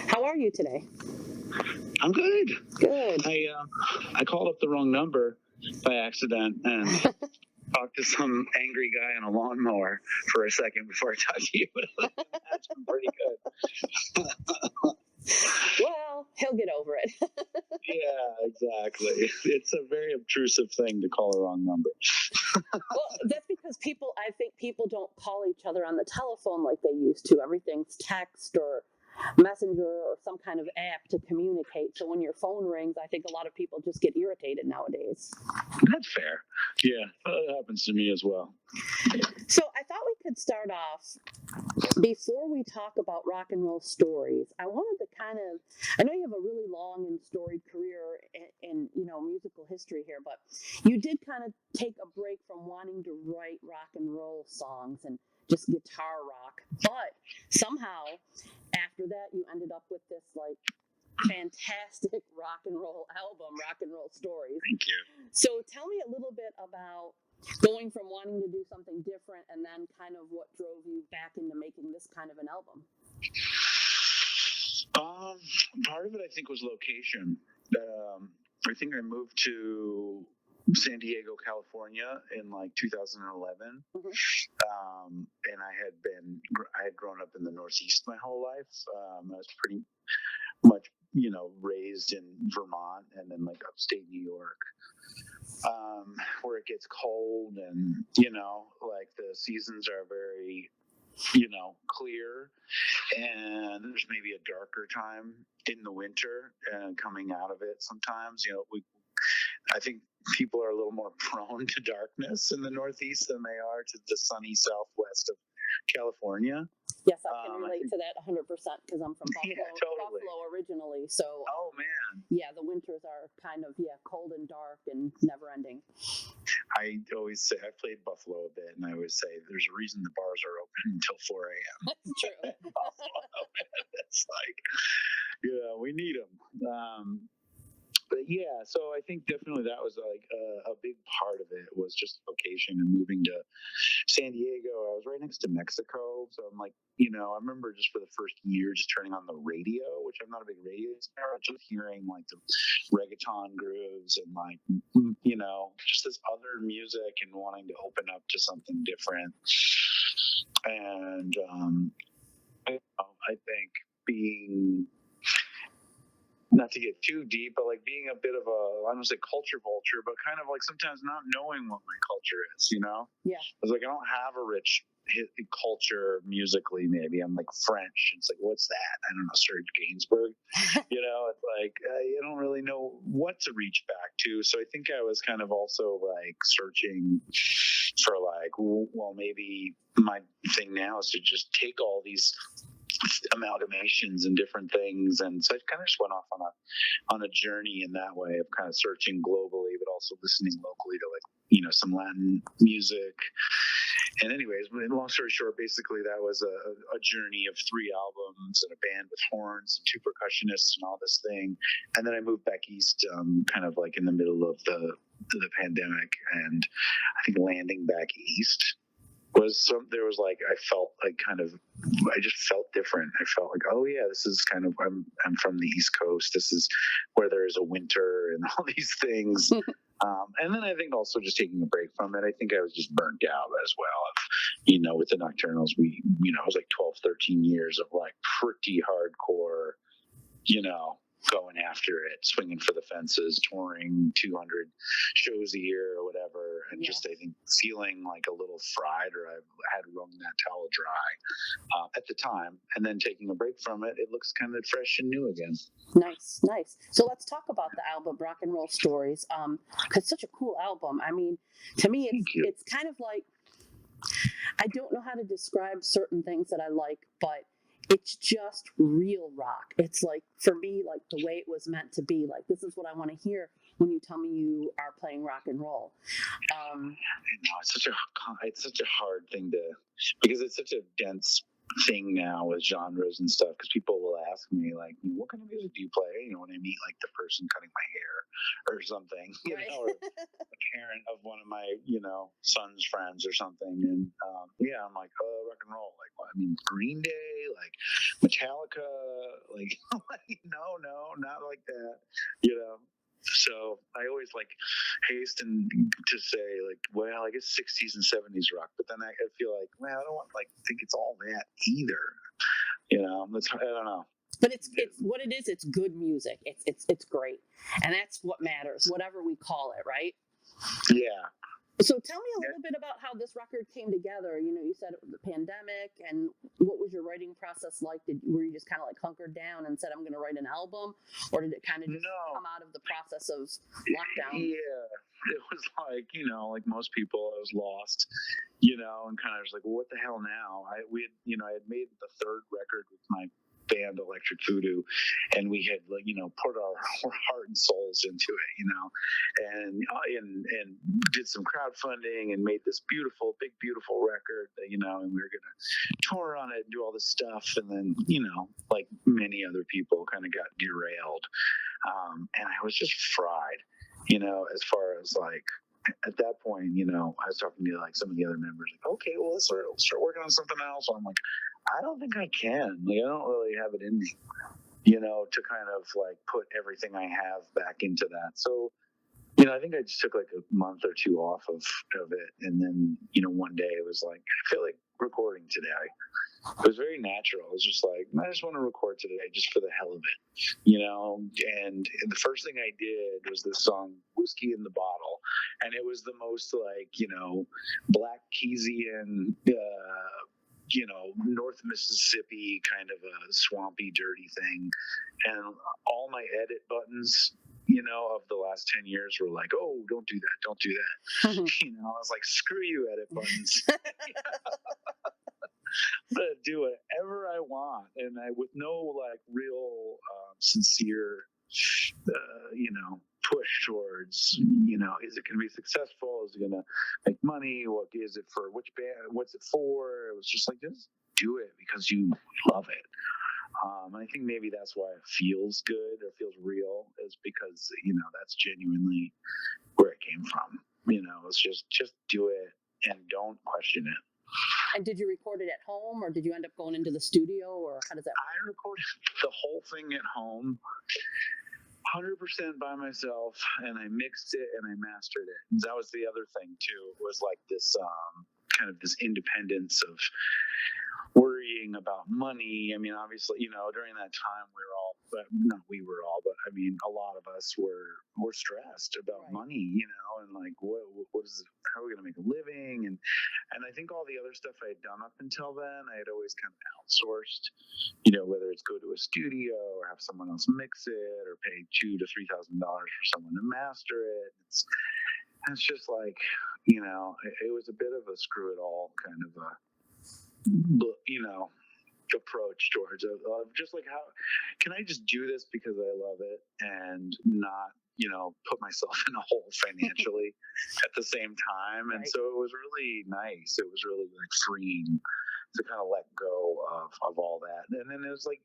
How are you today? I'm good. Good. I called up the wrong number by accident and talked to some angry guy on a lawnmower for a second before I talked to you. That's been pretty good. Well, he'll get over it. Yeah, exactly. It's a very obtrusive thing to call a wrong number. Well, that's because I think people don't call each other on the telephone like they used to. Everything's text or messenger or some kind of app to communicate. So when your phone rings, I think a lot of people just get irritated nowadays. That's fair. Yeah, that happens to me as well. So I thought we could start off before we talk about rock and roll stories. I wanted to I know you have a really long and storied career in musical history here, but you did kind of take a break from wanting to write rock and roll songs and just guitar rock. But somehow after that, you ended up with this like fantastic rock and roll album, Rock and Roll Stories. Thank you. So tell me a little bit about going from wanting to do something different and then kind of what drove you back into making this kind of an album. Part of it I think was location. I think I moved to San Diego, California in like 2011. Mm-hmm. And I had grown up in the Northeast my whole life. I was pretty much, raised in Vermont and then like upstate New York, where it gets cold and, like the seasons are very, clear, and there's maybe a darker time in the winter and coming out of it sometimes. I think people are a little more prone to darkness in the Northeast than they are to the sunny Southwest of California. Yes, I can relate to that 100% because I'm from Buffalo, Yeah, totally. Buffalo originally. So, oh man, yeah, the winters are kind of cold and dark and never ending. I always say I played Buffalo a bit, and I always say there's a reason the bars are open until 4 a.m. That's true. Buffalo, it's like, we need them. But yeah, so I think definitely that was like a big part of it was just location and moving to San Diego. I was right next to Mexico, so I'm like, I remember just for the first year just turning on the radio, which I'm not a big radio star, just hearing like the reggaeton grooves and like, just this other music and wanting to open up to something different. And I think being, not to get too deep, but like being a bit of I don't say culture vulture, but kind of like sometimes not knowing what my culture is, Yeah. I was like, I don't have a rich culture musically, maybe. I'm like French. It's like, what's that? I don't know, Serge Gainsbourg. It's like, you don't really know what to reach back to. So I think I was kind of also like searching for like, well, maybe my thing now is to just take all these amalgamations and different things, and so I kind of just went off on a journey in that way of kind of searching globally, but also listening locally to like some Latin music. And anyways, long story short, basically that was a journey of 3 albums and a band with horns and 2 percussionists and all this thing. And then I moved back east, kind of like in the middle of the pandemic, and I think landing back east there was like, I felt like I just felt different. I felt like, oh yeah, this is kind of, I'm from the East Coast. This is where there is a winter and all these things. And then I think also just taking a break from it. I think I was just burnt out as well. With the Nocturnals, it was like 12, 13 years of like pretty hardcore, going after it, swinging for the fences, touring 200 shows a year or whatever, and just I think feeling like a little fried, or I had wrung that towel dry at the time, and then taking a break from it, it looks kind of fresh and new again. Nice. So let's talk about the album Rock and Roll Stories, because it's such a cool album. I mean, to me, it's kind of like, I don't know how to describe certain things that I like, but it's just real rock. It's like, for me, like the way it was meant to be. Like, this is what I want to hear when you tell me you are playing rock and roll. I know, it's such a hard thing because it's such a dense thing now with genres and stuff, because people will ask me like, what kind of music do you play, when I meet like the person cutting my hair, or something, Right. or a parent of one of my, son's friends or something. And yeah, I'm like, oh, rock and roll. Like, well, I mean, Green Day, like Metallica, like, no, not like that, So I always like hasten to say like, well, I guess 60s and 70s rock, but then I feel like, well, I don't want like think it's all that either. I don't know. But it's what it is. It's good music. It's great, and that's what matters. Whatever we call it, right? Yeah. So tell me a little bit about how this record came together. You said it was the pandemic, and what was your writing process like? Were you just kind of like hunkered down and said, "I'm going to write an album," or did it kind of just come out of the process of lockdown? Yeah, it was like like most people, I was lost, and kind of was like, well, what the hell now? I had made the third record with my band Electric Voodoo, and we had put our heart and souls into it, and did some crowdfunding and made this big beautiful record, and we were gonna tour on it and do all this stuff, and then like many other people, kind of got derailed, and I was just fried, as far as like. At that point, I was talking to like some of the other members, like, okay, well, let's start working on something else. I'm like, I don't think I can. Like, I don't really have it in me, to kind of like put everything I have back into that. So, I think I just took like a month or two off of it. And then, one day it was like, I feel like recording today. It was very natural. It was just like, I just want to record today just for the hell of it, and the first thing I did was this song, Whiskey in the Bottle. And it was the most like, Black Keynesian, North Mississippi kind of a swampy, dirty thing. And all my edit buttons, of the last 10 years were like, oh, don't do that. Don't do that. I was like, screw you, edit buttons. Do whatever I want. And with no like real sincere, push towards, is it going to be successful? Is it going to make money? What is it for? Which band? What's it for? It was just like, just do it because you love it. I think maybe that's why it feels good or feels real, is because, that's genuinely where it came from. It's just do it and don't question it. And did you record it at home, or did you end up going into the studio, or how does that work? I recorded the whole thing at home, 100% by myself, and I mixed it and I mastered it. And that was the other thing too, was like this kind of this independence of worrying about money. I mean, obviously, during that time but I mean, a lot of us were stressed about money, and like, what is it, how are we going to make a living? And I think all the other stuff I had done up until then, I had always kind of outsourced, whether it's go to a studio or have someone else mix it or pay $2,000 to $3,000 for someone to master it. It's just like, it was a bit of a screw it all kind of a, approach towards it. Just like, how can I just do this because I love it and not, put myself in a hole financially at the same time. And so it was really nice. It was really like freeing to kind of let go of all that. And then it was like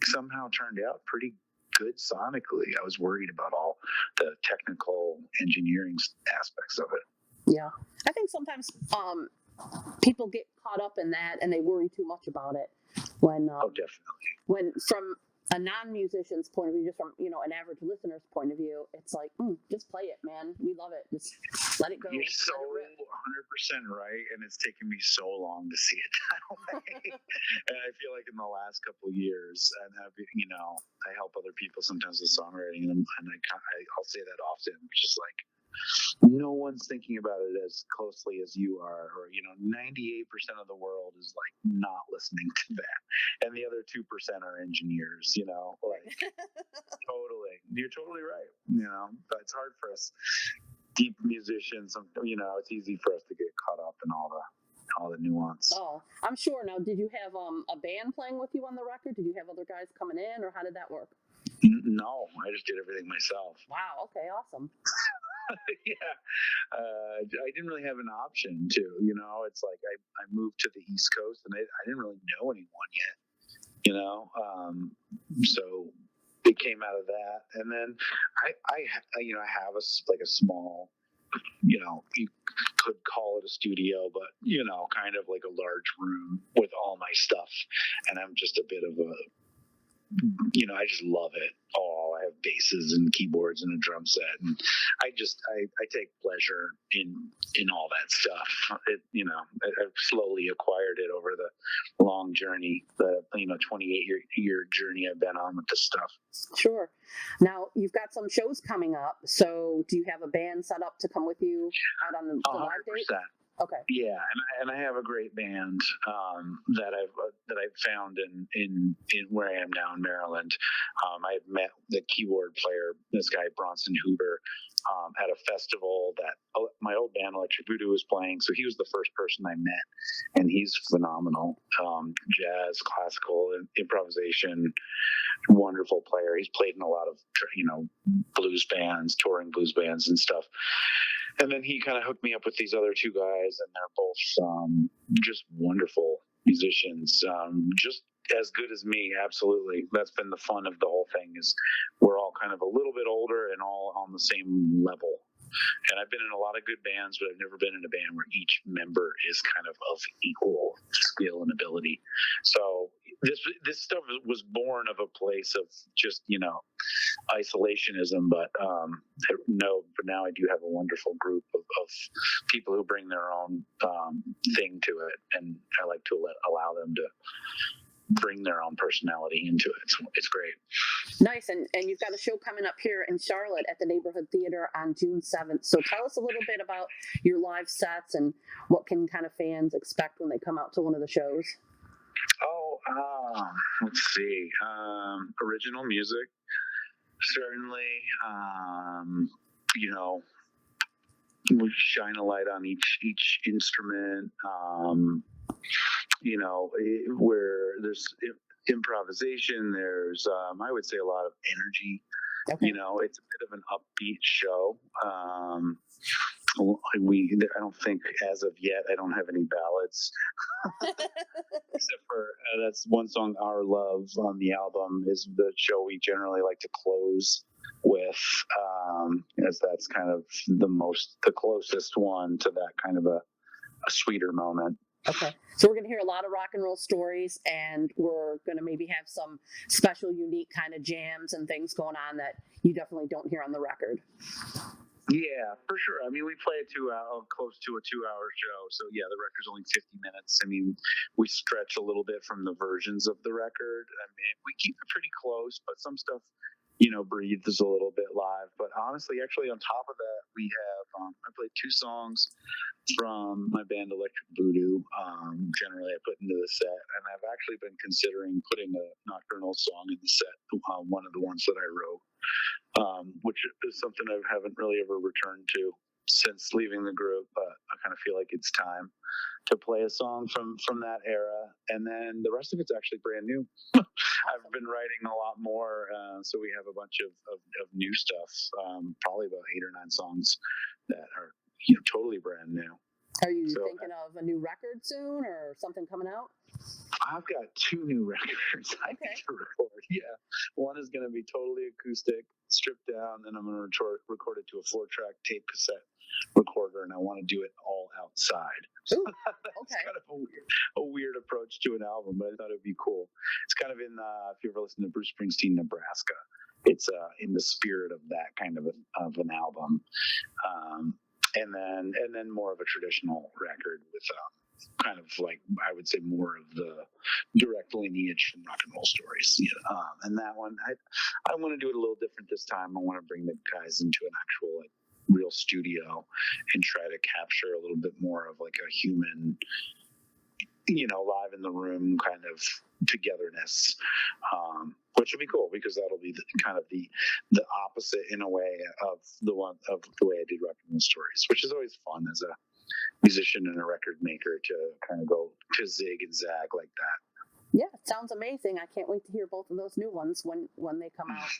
somehow turned out pretty good sonically. I was worried about all the technical engineering aspects of it. Yeah. I think sometimes people get caught up in that and they worry too much about it. When definitely. When from a non-musician's point of view, just from an average listener's point of view, it's like, just play it, man. We love it. Just let it go. You're so 100% right, and it's taken me so long to see it that way. And I feel like in the last couple of years, and I help other people sometimes with songwriting, and I'll say that often, just like, no one's thinking about it as closely as you are, or 98% of the world is like not listening to that, and the other 2% are engineers, like totally, you're totally right. But it's hard for us deep musicians. It's easy for us to get caught up in all the nuance. Oh, I'm sure. Now, did you have a band playing with you on the record? Did you have other guys coming in, or how did that work? No, I just did everything myself. Wow. Okay. Awesome. Yeah, I didn't really have an option to. It's like I moved to the East Coast and I didn't really know anyone yet. So big came out of that. And then I have like a small, you could call it a studio, but kind of like a large room with all my stuff. And I'm just a bit of a, I just love it all. I have basses and keyboards and a drum set, and I take pleasure in all that stuff. I've slowly acquired it over the long journey, the 28-year journey I've been on with this stuff. Sure. Now you've got some shows coming up. So do you have a band set up to come with you out on the live date? Okay. Yeah, and I have a great band that I've found in where I am now in Maryland. I met the keyboard player, this guy Bronson Huber, at a festival that my old band Electric Voodoo was playing. So he was the first person I met, and he's phenomenal. Jazz, classical, improvisation, wonderful player. He's played in a lot of blues bands, touring blues bands and stuff. And then he kind of hooked me up with these other two guys, and they're both just wonderful musicians, just as good as me. Absolutely. That's been the fun of the whole thing, is we're all kind of a little bit older and all on the same level. And I've been in a lot of good bands, but I've never been in a band where each member is kind of equal skill and ability. So this stuff was born of a place of just isolationism, but now I do have a wonderful group of people who bring their own thing to it, and I like to allow them to bring their own personality into it. It's great. Nice. And you've got a show coming up here in Charlotte at the Neighborhood Theater on June 7th. So tell us a little bit about your live sets and what can kind of fans expect when they come out to one of the shows. Let's see. Original music, certainly. We shine a light on each instrument. Where there's improvisation, there's I would say a lot of energy. Okay. It's a bit of an upbeat show. I don't think as of yet I don't have any ballads except for that's one song, Our Love, on the album is the show we generally like to close with, as that's kind of the closest one to that kind of a sweeter moment. Okay, so we're going to hear a lot of rock and roll stories, and we're going to maybe have some special, unique kind of jams and things going on that you definitely don't hear on the record. Yeah, for sure. I mean, we play close to a 2-hour show. So yeah, the record's only 50 minutes. I mean, we stretch a little bit from the versions of the record. I mean, we keep it pretty close, but some stuff, breathes a little bit live. But honestly, actually on top of that, we have, I played 2 songs from my band Electric Voodoo. Generally I put into the set, and I've actually been considering putting a nocturnal song in the set, one of the ones that I wrote. Which is something I haven't really ever returned to since leaving the group. I kind of feel like it's time to play a song from that era, and then the rest of it's actually brand new. I've been writing a lot more, so we have a bunch of new stuff, probably about 8 or 9 songs that are totally brand new. Are you thinking of a new record soon, or something coming out? I've got 2 new records I need to record. Yeah, one is going to be totally acoustic, stripped down, and I'm going to record it to a 4-track tape cassette recorder, and I want to do it all outside. Ooh, okay. It's kind of a weird approach to an album, but I thought it'd be cool. It's kind of in if you ever listen to Bruce Springsteen, Nebraska, it's in the spirit of that kind of an album, and then more of a traditional record with kind of like, I would say, more of the direct lineage from rock and roll stories. And that one, I want to do it a little different this time. I want to bring the guys into an actual real studio and try to capture a little bit more of like a human, live in the room kind of togetherness, which will be cool because that'll be the opposite in a way of the way I did rock and roll stories, which is always fun as a musician and a record maker to kind of go to zig and zag like that. Yeah, it sounds amazing. I can't wait to hear both of those new ones when they come out.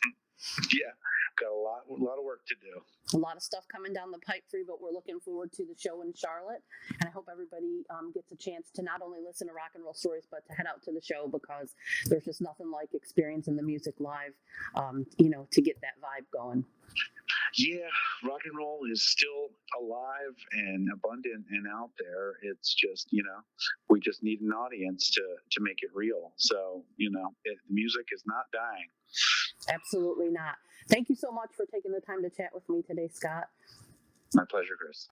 Yeah, got a lot of work to do. A lot of stuff coming down the pipe for you, but we're looking forward to the show in Charlotte. And I hope everybody gets a chance to not only listen to Rock and Roll Stories, but to head out to the show, because there's just nothing like experiencing the music live, to get that vibe going. Yeah, rock and roll is still alive and abundant and out there. It's just, we just need an audience to make it real. So, music is not dying. Absolutely not. Thank you so much for taking the time to chat with me today, Scott. My pleasure, Chris.